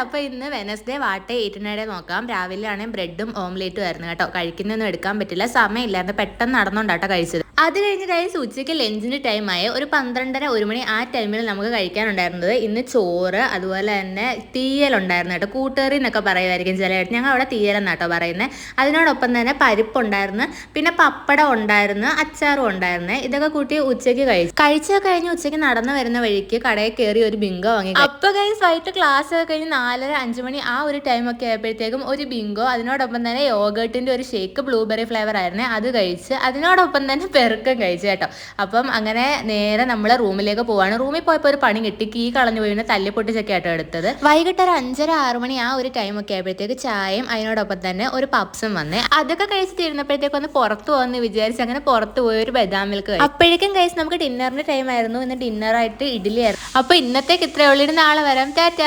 അപ്പോൾ ഇന്ന് വെനസ്ഡേ വാട്ട ഈറ്റിനിടെ നോക്കാം. രാവിലെ ആണെങ്കിൽ ബ്രെഡും ഓംലേറ്റും ആയിരുന്നു കേട്ടോ. കഴിക്കുന്നൊന്നും എടുക്കാൻ പറ്റില്ല, സമയമില്ലായിരുന്നു, പെട്ടെന്ന് നടന്നുകൊണ്ടാട്ടോ കഴിച്ചത്. അത് കഴിഞ്ഞ് കഴിച്ച് ഉച്ചയ്ക്ക് ലഞ്ചിൻ്റെ ടൈമായ ഒരു 12:30 1 മണി ആ ടൈമിൽ നമുക്ക് കഴിക്കാനുണ്ടായിരുന്നത് ഇന്ന് ചോറ്, അതുപോലെ തന്നെ തീയലുണ്ടായിരുന്നു കേട്ടോ. കൂട്ടുകറി എന്നൊക്കെ പറയുമായിരിക്കും ചിലയായിട്ട്, ഞങ്ങൾ അവിടെ തീയലെന്നാട്ടോ പറയുന്നത്. അതിനോടൊപ്പം തന്നെ പരിപ്പുണ്ടായിരുന്നു, പിന്നെ പപ്പടം ഉണ്ടായിരുന്നു, അച്ചാറും ഉണ്ടായിരുന്നു. ഇതൊക്കെ കൂട്ടി ഉച്ചയ്ക്ക് കഴിച്ചൊക്കെ കഴിഞ്ഞ് ഉച്ചയ്ക്ക് നടന്നു വരുന്ന വഴിക്ക് കടയിൽ കയറി ഒരു ബിങ്കോ വാങ്ങി. അപ്പോൾ ഗൈസ് വൈകിട്ട് ക്ലാസ് ഒക്കെ കഴിഞ്ഞ് 4:30 5 മണി ആ ഒരു ടൈമൊക്കെ ആയപ്പോഴത്തേക്കും ഒരു ബിങ്കോ, അതിനോടൊപ്പം തന്നെ യോഗേർട്ടിൻ്റെ ഒരു ഷേക്ക് ബ്ലൂബെറി ഫ്ലേവർ ആയിരുന്നു, അത് കഴിച്ച്. അതിനോടൊപ്പം തന്നെ പെറുക്കം കഴിച്ചു കേട്ടോ. അപ്പം അങ്ങനെ നേരെ നമ്മൾ റൂമിലേക്ക് പോവാണ്. റൂമിൽ പോയപ്പോൾ ഒരു പണി കിട്ടി, കീ കളഞ്ഞു പോയി തല്ലിപ്പൊട്ടിച്ചൊക്കെ ആട്ടോ എടുത്തത്. വൈകിട്ട് ഒരു 5:30 6 മണി ആ ഒരു ടൈമൊക്കെ ആയപ്പോഴത്തേക്ക് ചായയും അതിനോടൊപ്പം തന്നെ ഒരു പപ്സും വന്നേ. അതൊക്കെ കഴിച്ചിട്ട് ഇരുന്നപ്പോഴത്തേക്ക് ഒന്ന് പുറത്ത് പോകുമെന്ന് വിചാരിച്ച് അങ്ങനെ പുറത്ത് പോയി ഒരു ബദാം മിൽക്ക് കഴിച്ചു. അപ്പോഴേക്കും കഴിച്ച് നമുക്ക് ഡിന്നറിന്റെ ടൈം ആയിരുന്നു. ഇന്ന് ഡിന്നറായിട്ട് ഇഡ്ഡലി ആയിരുന്നു. അപ്പോൾ ഇന്നത്തേക്ക് ഇത്രയേ ഉള്ളൂ. നാളെ വരാം. ടാറ്റ.